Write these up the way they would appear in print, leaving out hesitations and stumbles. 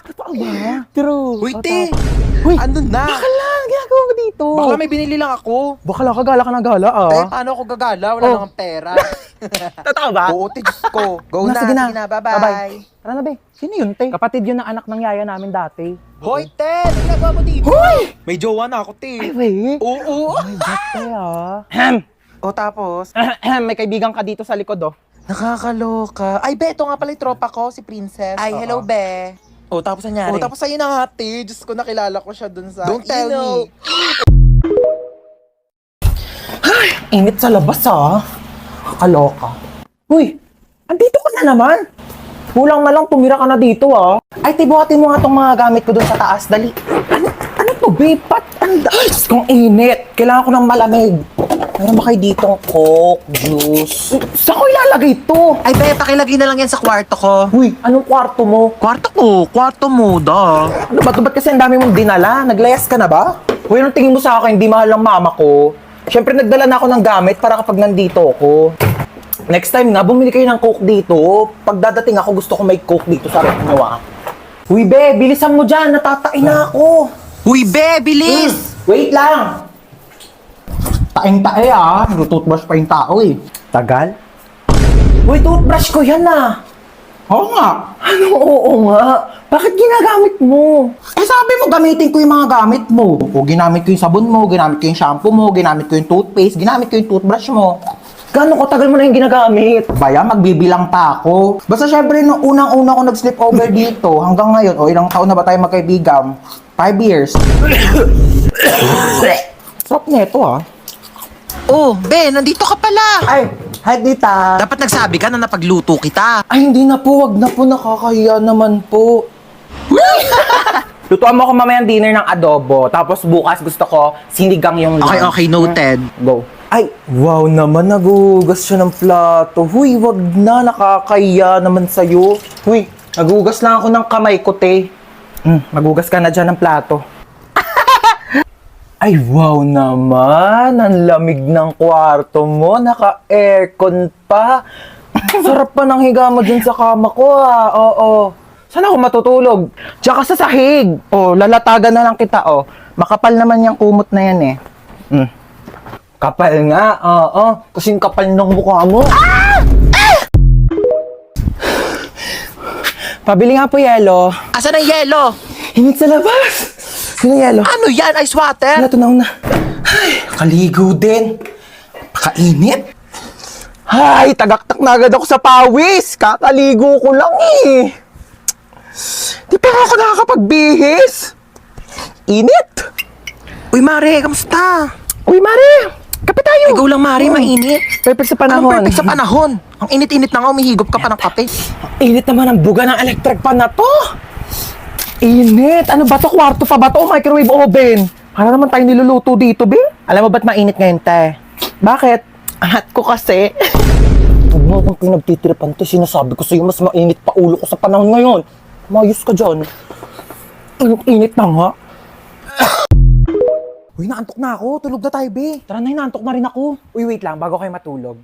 Totoo ba? True. Uy, te! Uy, ano na? Baka lang, ginagawa mo dito. Baka may binili lang ako. Baka lang, kagala ka ng gala Eh, paano ako gagala? Wala Oh. nang pera. Totoo ba? Oo, te, Diyos ko. Go na, sige na. sige na, bye-bye. Tara na, be. Sino yun, te? Kapatid yun ng anak ng yaya namin dati. Hoy, te! Ano ginagawa mo dito? Hoy! May jowa na ako, Ay, te. wait. Oo. Ay, ba't kaya? Ahem. O, tapos? May kaibigan ka dito sa likod, oh. Nakakaloka. Ay, be, ito nga pala yung tropa ko, si Princess. Ay, Oo. hello, be. Oh, tapos nangyari? O, tapos sa'yo na nga, te. Diyos ko, nakilala ko siya dun sa... Don't tell me. Init sa labas, ah. Kaloka. Uy, andito ka na naman. Kulang na lang, tumira ka na dito, ah. Ay, tibuhatin mo nga tong mga gamit ko dun sa taas. Dali. Ano to, babe? Ay, Diyos kong init. Kailangan ko ng malamig. Meron ba kayo ditong Coke, juice? Saan ko ilalagay to? Ay, be, pakilagay na lang yan sa kwarto ko. Uy, anong kwarto mo? Kwarto mo, da. Ano ba? Ba't kasi ang dami mong dinala? Naglayas ka na ba? Uy, anong tingin mo sa akin? Di mahal ng mama ko. Siyempre, nagdala na ako ng gamit para kapag nandito ako. Next time na, bumili kayo ng Coke dito. Pag dadating ako, gusto ko may Coke dito sa rep nyo, ah. Uy, be, bilisan mo dyan. Natatain na ako. Uy, be, bilis! Wait lang. Taing-tae, ah. Toothbrush pa yung tao, eh. Tagal? Uy, toothbrush ko yan, ah. Oo nga. Ano, oo nga? Bakit ginagamit mo? Eh, sabi mo, gamitin ko yung mga gamit mo. O, ginamit ko yung sabon mo, ginamit ko yung shampoo mo, ginamit ko yung toothpaste, ginamit ko yung toothbrush mo. Gano'ng katagal mo na yung ginagamit? Baya, magbibilang pa ako. Basta syempre, nung unang-una ko nag-sleep over dito, hanggang ngayon, o ilang taon na ba tayo magkaibigan? 5 years. Sarap neto, ah. Oh, be, nandito ka pala. Ay, hi, tita. Dapat nagsabi ka na napagluto kita. Ay, hindi na po. Wag na po. Nakakahiya naman po. Lutuan mo ako mamayang dinner ng adobo. Tapos bukas gusto ko sinigang yung lunch. Okay, noted. Go. Ay, wow naman. Nagugas siya ng plato. Huy, wag na. Nakakahiya naman sa'yo. Huy, nagugas lang ako ng kamay ko, te. Magugas ka na dyan ng plato. Ay, wow naman. Ang lamig ng kwarto mo. Naka-aircon pa. Sarap pa ng higa mo dun sa kama ko, ah. Oo. Saan ako matutulog? Diyan ka sa sahig. Oh, lalatagan na lang kita, oh. Makapal naman yung kumot na yan, eh. Kapal nga, oo. Kasing kapal ng mukha mo. Ah! Pabili nga po yelo. Asan ang yelo? Hinit sa labas. Sino yelo? Ano yan? Ice water? Natunaw na. Ay, kaligo din. Pakainit. Ay, tagaktak na agad ako sa pawis. Kakaligo ko lang eh. Di pa ako nakakapagbihis. Init. Uy, Mare, kamusta? Uy, Mare. Kape tayo. Ikaw lang, Mare, mainit. Perfect sa panahon. Anong perfect sa panahon? Ang init-init na nga, umihigop ka pa ng kape. Init naman ang buga ng electric pan na to. Init. Ano ba to? Kwarto pa ba to? Microwave oven. Para naman tayo niluluto dito, be. Alam mo ba't mainit ngayon, te? Bakit? Angat ko kasi. Huwag mo akong pinagtitiripan, te. Sinasabi ko sa'yo, mas mainit pa ulo ko sa panahon ngayon. Mayos ka dyan. Init na nga. Uy, naantok na ako. Tulog na tayo, be. Tara na, naantok na rin ako. Uy, wait lang. Bago kayo matulog.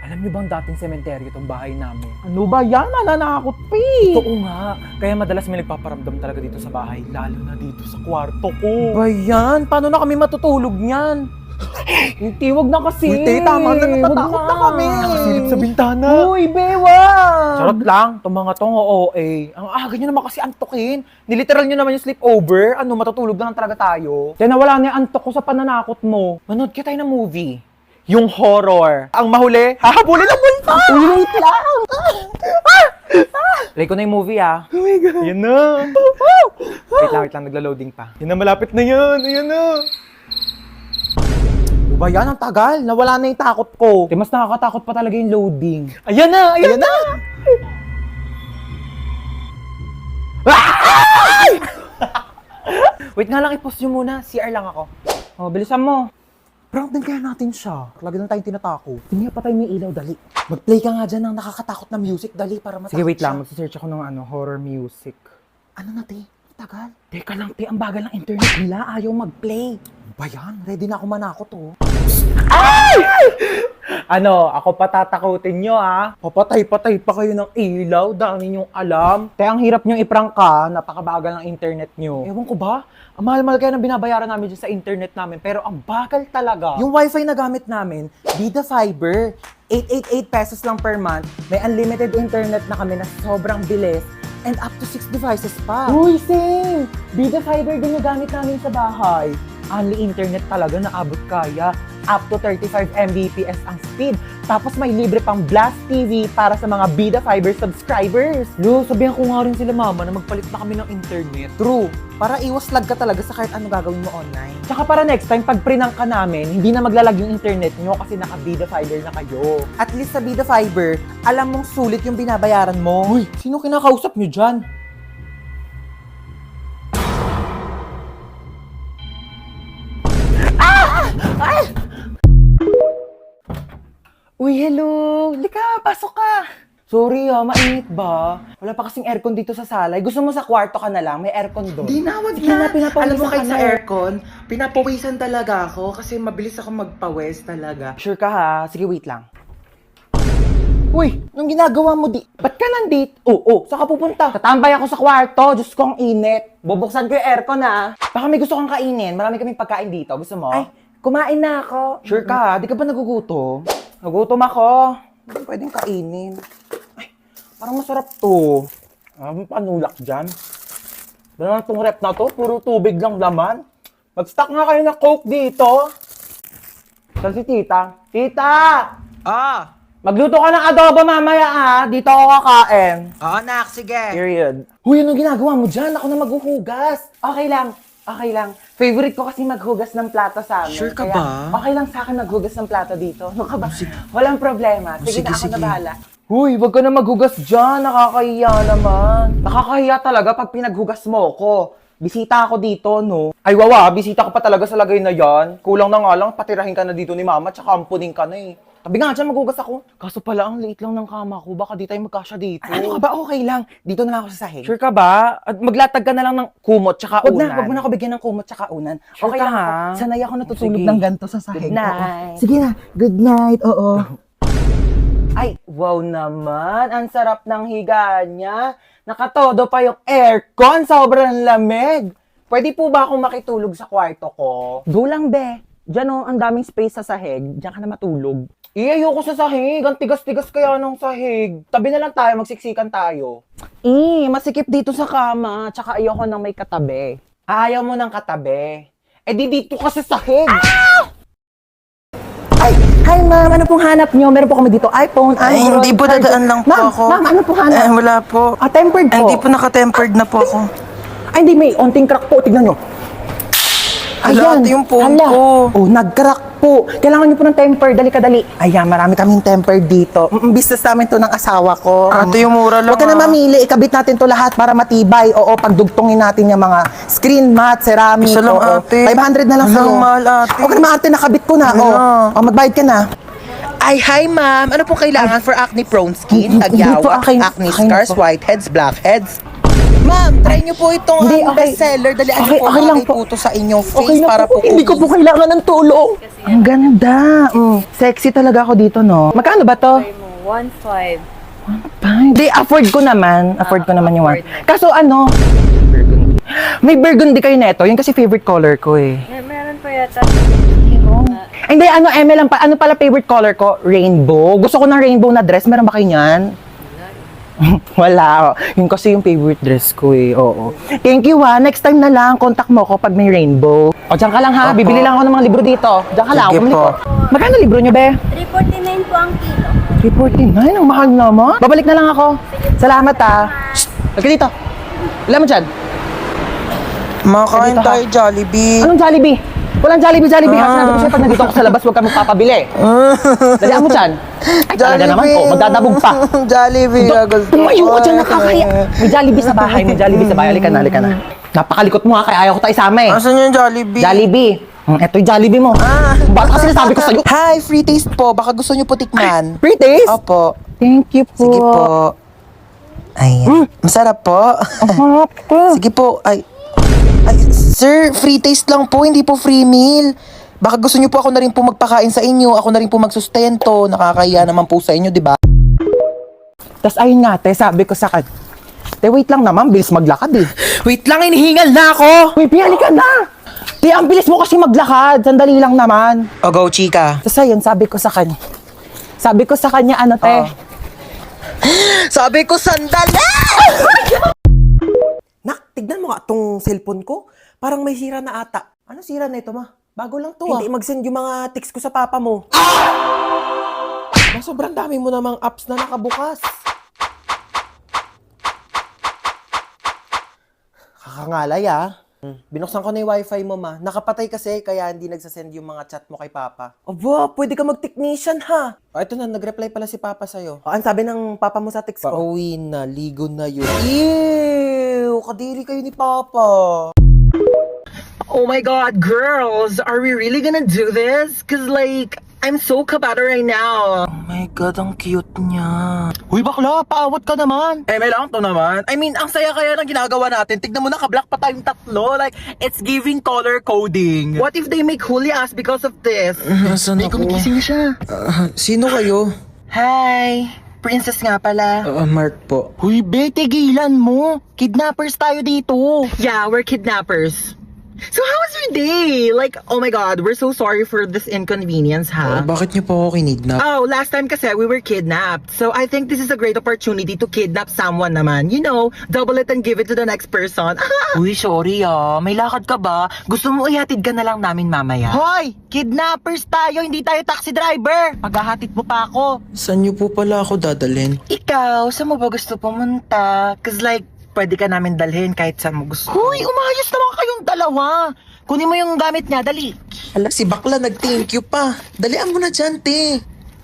Alam niyo bang dating sementeryo itong bahay namin? Ano ba yan? Nananakot, pe. Oo nga. Kaya madalas may nagpaparamdam talaga dito sa bahay. Lalo na dito sa kwarto ko. Ba yan? Paano na kami matutulog niyan? Hindi, wag na kasi. Uy, tama na. Natatakot na kami. Nakasilip sa bintana. Uy, bewa. Charot lang. Itong mga tong OA. Ang aga nyo naman kasi antokin. Niliteral nyo naman yung sleepover. Ano, matutulog na lang talaga tayo. Kaya nawala na yung antok ko sa pananakot mo. Manood kita tayo ng movie. Yung horror. Ang mahuli, hahabulin ang multo! Wait lang! Play ko na yung movie, ah. Oh my God. Yan na. Wait lang, nagla-loading pa. Yan na, malapit na yan. Ayan na. Ba yan, ang tagal. Nawala na yung takot ko. Mas nakakatakot pa talaga yung loading. Ayan na, ayan na. Wait nga lang, i-pause nyo muna. CR lang ako. Oh, bilisan mo. Prank din kaya natin siya. Lagi lang tayong tinatako. Tingnan pa tayo may ilaw, dali. Mag-play ka nga dyan ng nakakatakot na music, dali, para matakot. Sige, wait lang. Magsisearch ako ng horror music. Ano na, te? Tagal. Teka lang, te. Ang bagal ng internet nila. Ayaw mag-play. Ba yan? Ready na ako manakot, oh. Ano, ako patatakutin nyo Papatay-patay pa kayo ng ilaw, dami nyong alam. Kaya ang hirap nyong iprangka, napakabagal ng internet nyo. Ewan ko ba? Ang mahal-mahal kaya ng binabayaran namin dyan sa internet namin, pero ang bagal talaga. Yung wifi na gamit namin, Vida Fiber, 888 pesos lang per month. May unlimited internet na kami na sobrang bilis. And up to 6 devices pa. Uy, same! Vida Fiber din yung gamit namin sa bahay. Only internet talaga na abot kaya. Up to 35 Mbps ang speed. Tapos may libre pang Blast TV para sa mga Vida Fiber subscribers. Lo, sabihan ko nga rin sila mama na magpalit na kami ng internet. True. Para iwas lag ka talaga sa kahit ano gagawin mo online. Tsaka para next time, pag prinang ka namin, hindi na maglalag yung internet nyo kasi naka Vida Fiber na kayo. At least sa Vida Fiber, alam mong sulit yung binabayaran mo. Uy, sino kinakausap nyo dyan? Uy, hello! Lika, pasok ka! Sorry mainit ba? Wala pa kasing aircon dito sa sala. Gusto mo sa kwarto ka na lang? May aircon doon. Di na, wag Sige na. pinapawisan Alam mo ka kahit na. sa aircon, pinapawisan talaga ako kasi mabilis ako magpawis talaga. Sure ka ha? Sige, wait lang. Uy, nung ginagawa mo ba't ka nandito? Oo, saan ka pupunta? Tatambay ako sa kwarto. Diyos ko, ang init. Bubuksan ko yung aircon Baka may gusto kang kainin. Marami kaming pagkain dito. Gusto mo? Ay, kumain na ako. Sure ka ha? Di ka ba nagugutom? Nagutom ako. Hindi pwedeng kainin. Ay, parang masarap to. Ang panulak dyan. Dahil itong rep na to, puro tubig lang laman. Mag-stock nga kayo ng Coke dito. Saan si tita? Tita! Magluto ka ng adobo mamaya Dito ako kakain. Oo, nak, sige. Period. Huy, anong ginagawa mo dyan? Ako na maghuhugas. Okay lang. Okay lang. Favorite ko kasi maghugas ng plato sa amin. Sure ka Kaya, ba? okay lang sa akin maghugas ng plato dito. Ano ka ba? Walang problema. Sige, Sige, na ako sige. na bahala. Huy, wag ka na maghugas dyan. Nakakahiya naman. Nakakahiya talaga pag pinaghugas mo ko. Bisita ako dito, no? Ay, wawa. Bisita ko pa talaga sa lagay na yan. Kulang na nga lang, patirahin ka na dito ni mama, tsaka ampunin ka na Tabi nga dyan, maghugas ako. Kaso pala, ang liit lang ng kama ko. Baka di tayo magkasya dito. Ano ka ba? Okay lang. Dito na lang ako sa sahig. Sure ka ba? At maglatag ka na lang ng kumot tsaka unan. Wag mo na ako bigyan ng kumot tsaka unan. Sure Okay ka, lang ha? ako. Sanay ako natutulog Sige. ng ganito sa sahig. Good night. Oo. Sige na. Good night. Oo. Ay, wow naman. Ang sarap ng higa niya. Nakatodo pa yung aircon. Sobrang lamig. Pwede po ba akong makitulog sa kwarto ko? Go lang, be. Diyan ang daming space sa sahig. Diyan ka na matulog. Ayoko sa sahig. Ang tigas-tigas kaya ng sahig. Tabi na lang tayo, magsiksikan tayo. Masikip dito sa kama. Tsaka ayoko nang may katabi. Ayaw mo ng katabi. Eh di dito ka sa sahig. Ay, hi ma'am. Ano pong hanap nyo? Meron po kami dito iPhone, Ay, Android, hindi po, charger. dadaan lang po Ma'am, ako. Ma'am, ano po hanap? Wala po. Tempered po. Ay, hindi po naka-tempered na po ako. Ay, hindi. May onting crack po. Tignan nyo. Hala, ate, yung phone Hala. ko. Oh, nag-crack po. Kailangan nyo po ng tempered. Dali ka, dali. Ayan, marami kaming tempered dito. Business namin to ng asawa ko. Ate, yung mura lang. Huwag ka na mamili. Ikabit natin to lahat para matibay. Oo, pagdugtungin natin yung mga screen mat, ceramic. Isa lang, oo. ate. 500 na lang Walang sa'yo. mahal, ate. Huwag ka na maarte, nakabit ko na. Ano Oo. na? Oh, magbayad ka na. Ay, hi ma'am. Ano pong kailangan for acne-prone skin? Hindi po, akin- acne akin scars, po. whiteheads, blackheads? Ma'am, try niyo po itong Hindi, ang okay. bestseller. Dali, ano Okay, po, okay lang bagay po to sa inyong face Okay na para po Hindi ko po kailangan ng tulong. Ang ganda. Sexy talaga ako dito, no? Magkano ba to? 1.5. Hindi, afford ko naman. Afford ko naman yung one. Kaso ano? Burgundy. May burgundy kayo neto. Yun kasi favorite color ko eh. Meron pa yata. Ay, hindi, ano, lang pa. Ano pala favorite color ko? Rainbow. Gusto ko ng rainbow na dress. Meron ba kayo niyan? Wala. Yun kasi yung favorite dress ko eh. Oo. Thank you Next time na lang, contact mo ko pag may rainbow. O, dyan ka lang ha. Opo. Bibili lang ako ng mga libro dito. Dyan ka lang. Sige Bumili po. ko. Magkano libro nyo, be? 349 po ang kilo. 349? Ang mahal naman. Babalik na lang ako. Salamat Shh! Halika dito. Alam mo dyan? Makain Dito, ha? tayo, Jollibee. Anong Jollibee? Walang Jollibee. Kasi sinabi ko sa'yo, pag nandito ako sa labas, huwag ka magpapabili. Dalihan mo dyan. Ay, talaga naman po. Magdadabog pa. Jollibee. Tumayo ka dyan, nakakaya. May Jollibee sa bahay. May Jollibee sa bahay. Halika na, halika na. Napakalikot mo kaya ayaw ko tayo isama eh. Asan yung Jollibee? Jollibee. Eto yung Jollibee mo. Bakit kasi nasabi ko sa'yo? Hi, free taste po. Baka gusto niyo po tikman. Free taste? Opo. Thank you po. Sige po. Ayan. Masarap po. Harap ko. Sige po. Ay, sir, free taste lang po. Hindi po free meal. Baka gusto niyo po ako na rin po magpakain sa inyo, ako na rin po magsustento, nakakahiya naman po sa inyo, di ba? Tas ayun nga, te, sabi ko sa kanya, te, wait lang naman, bilis maglakad eh. Wait lang, inihingal na ako! Uy, pihali ka na! Te, ang bilis mo kasi maglakad, sandali lang naman. O go, chika. Tas ayun, sabi ko sa kanya, ano, te? Sabi ko, sandali! Nak, tignan mo nga tong cellphone ko. Parang may sira na ata. Ano sira na ito, ma? Bago lang to, Hindi mag-send yung mga text ko sa papa mo. Ma, sobrang dami mo namang apps na nakabukas. Kakangalay, ah. Binuksan ko na yung wifi mo, ma. Nakapatay kasi, kaya hindi nagsasend yung mga chat mo kay papa. Aba, pwede ka mag-technician, ha? O, ito na, nag-reply pala si papa sa'yo. O, ang sabi ng papa mo sa text ko? Pauwi na, ligo na yun. Ew! Kadiri kayo ni papa. Oh my god, girls, are we really gonna do this? Cause like, I'm so kabata right now. Oh my God, ang cute niya. Uy, bakla, paawat ka naman. May lang to naman. I mean, ang saya kaya ng ginagawa natin. Tignan mo, naka-black pa tayong tatlo. Like, it's giving color coding. What if they make huli us because of this? Nasaan ako? Gumigising na siya. Sino kayo? Hi, princess nga pala. Mark po. Uy, be, tigilan mo. Kidnappers tayo dito. Yeah, we're kidnappers. So how was your day? Like, oh my god, we're so sorry for this inconvenience, ha? Bakit niyo po ako kinidnap? Oh, last time kasi we were kidnapped. So I think this is a great opportunity to kidnap someone naman. You know, double it and give it to the next person. Uy, sorry may lakad ka ba? Gusto mo ihatid ka na lang namin mamaya? Hoy! Kidnappers tayo, hindi tayo taxi driver! Paghahatid mo pa ako. Saan niyo po pala ako dadalhin? Ikaw, saan mo ba gusto pumunta? Cause like, pwede ka namin dalhin kahit saan mo gusto. Hoy, umayos naman kayong dalawa! Kunin mo yung gamit niya, dali. Ala, si bakla nag-thank you pa. Dalian mo na dyan, te.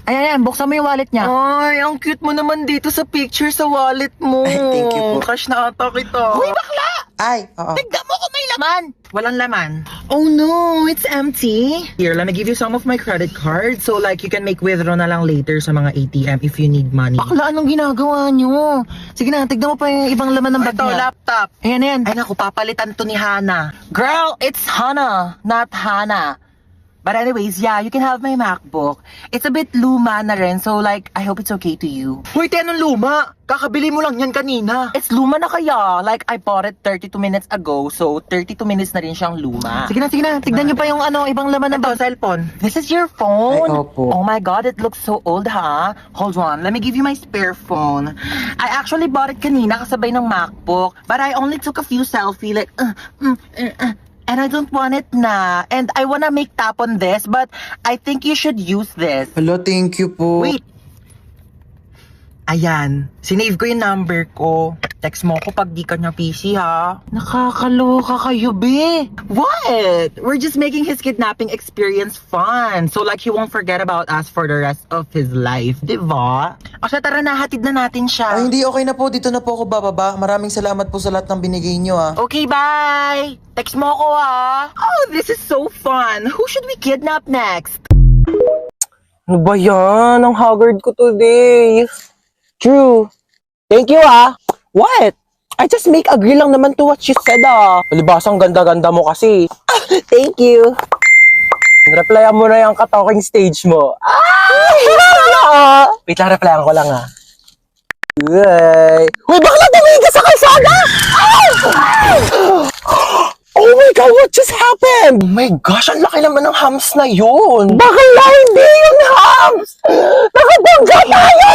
Ayan, buksan mo yung wallet niya. Ay, ang cute mo naman dito sa picture sa wallet mo. Ay, thank you po. Cash na ata kita. Uy, bakla! Ay, oo. Tignan mo kung may laman! Walang laman. Oh no, it's empty. Here, let me give you some of my credit cards so like you can make withdraw na lang later sa mga ATM if you need money. Bakla, anong ginagawa niyo? Sige na, tignan mo pa yung ibang laman ng bag Ito, niya. laptop. Ayan. Ay naku, papalitan to ni Hana. Girl, it's Hana, not Hana. But anyways, yeah, you can have my MacBook. It's a bit luma na rin, so like, I hope it's okay to you. Hoy, te, anong luma? Kakabili mo lang yan kanina. It's luma na kaya. Like, I bought it 32 minutes ago, so 32 minutes na rin siyang luma. Sige na, tignan niyo pa yung ibang laman ng Ito, cellphone. This is your phone? Ay, opo. Oh my god, it looks so old, ha? Hold on, let me give you my spare phone. I actually bought it kanina kasabay ng MacBook, but I only took a few selfie, like, and I don't want it na. And I wanna make tap on this, but I think you should use this. Hello, thank you po. Wait. Ayan, sinave ko yung number ko. Text mo ko pag di ka na PC, ha? Nakakaloka kayo, be. What? We're just making his kidnapping experience fun. So like he won't forget about us for the rest of his life, di ba? O siya, tara na, hatid na natin siya. Ay, hindi, okay na po. Dito na po ako bababa. Maraming salamat po sa lahat ng binigay niyo, ah. Okay, bye! Text mo ko, ha? Oh, this is so fun. Who should we kidnap next? Ano ba yan? Ang haggard ko today. True. Thank you, ah. What? I just make agree lang naman to what you said, ah. Palibasang ganda-ganda mo kasi. Thank you. Replyan mo na yung ka-talking stage mo. Wait lang, replyan ko lang, ah. Uy, bakla tumingin ka sa kalsada! Oh my God, what just happened? Oh my gosh, ang laki naman ng hams na yun. Bakla, hindi yun hams! Nakabangga tayo!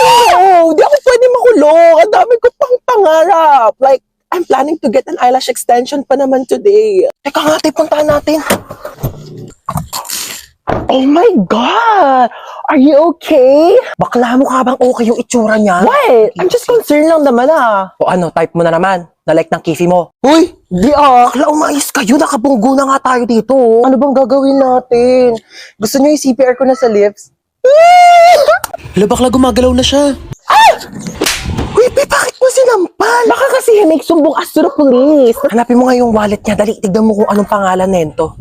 Hindi ako pwede makulong. Ang dami ko pang pangarap. Like, I'm planning to get an eyelash extension pa naman today. Teka nga, puntahan natin. Oh my God! Are you okay? Bakla mo ka bang okay yung itsura niya? What? I'm just concerned lang naman, ah. O ano, type mo na naman. Na-like ng kifi mo. Uy! Di, ah. Bakla, umayos kayo. Nakabunggo na nga tayo dito. Ano bang gagawin natin? Gusto niyo yung CPR ko na sa lips? Hala, bakla, gumagalaw na siya. Uy, bakit mo sinampal? Baka kasi make sumbong us to the police. Hanapin mo nga yung wallet niya. Dali, tignan mo kung anong pangalan nento.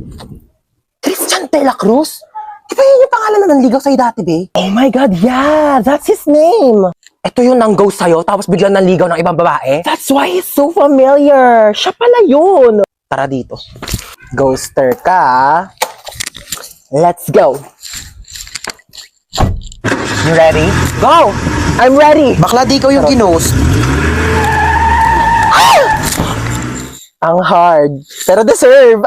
Christian de la Cruz? Di ba yun yung pangalan na nanligaw sa'yo dati, be? Oh my God, yeah! That's his name! Ito yung nang-ghost sa'yo, tapos biglang nanligaw ng ibang babae? That's why he's so familiar! Siya pala yun! Tara dito. Ghoster ka, ah. Let's go. You ready? Go! I'm ready! Bakla, di ikaw yung ginost. Ang hard. Pero deserve.